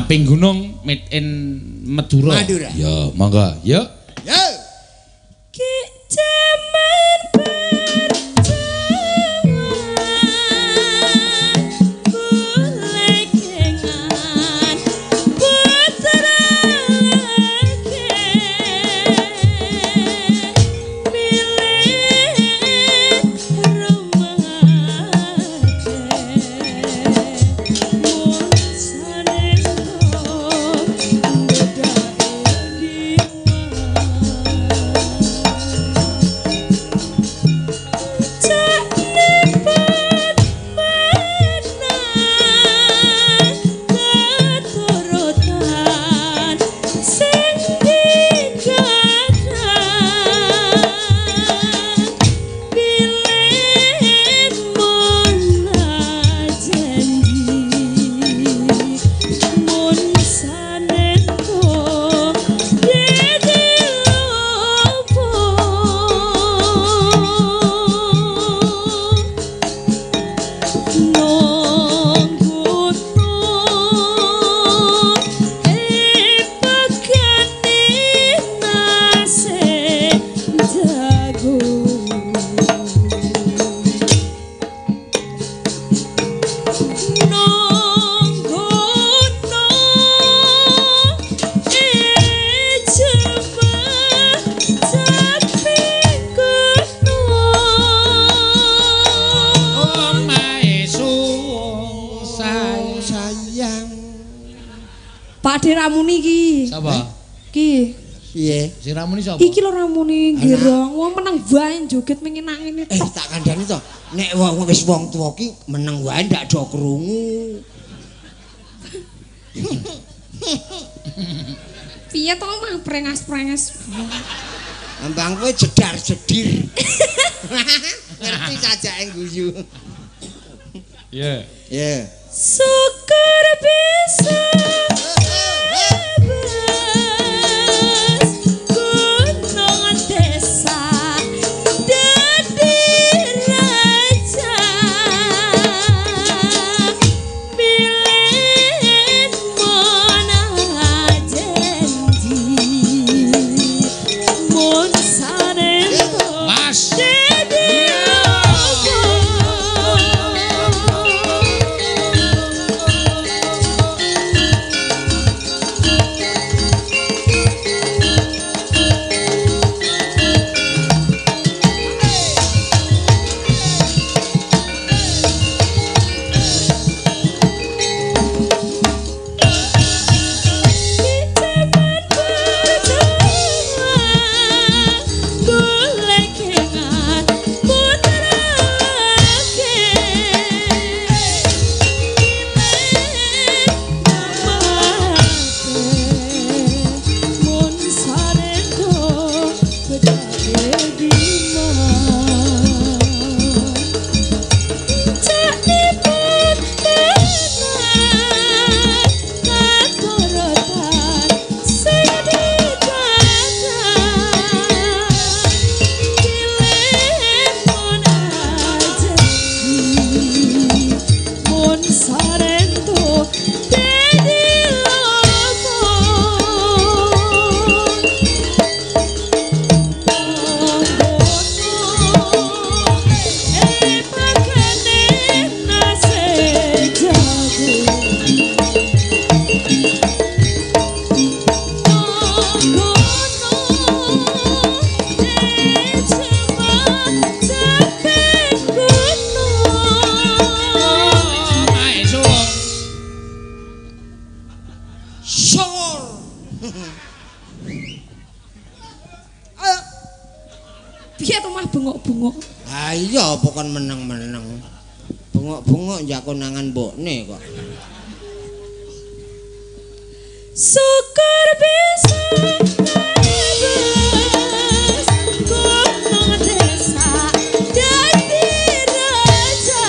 Camping gunung made in Madura. Madura. Ya, monggo. Yuk. Yo. Ki jaman Ramuni iki. Sapa? Ki. Piye? Si Ramuni sapa? Iki lho Ramuni Girong. Wong meneng wae joget mengenang ini. Tak kandhani to. Nek wong wis wong tuwa ki meneng wae ndak do krungu. Piye to mah prengas-prengas. Ambang kowe jedar-jedir. Ngerti sajake guyu. Iya. Ya. Syukur bisa iya apa kon meneng-meneng. Bengok-bengok njakonangan mbokne kok. Syukur bisa bebas gunung desa dadi raja.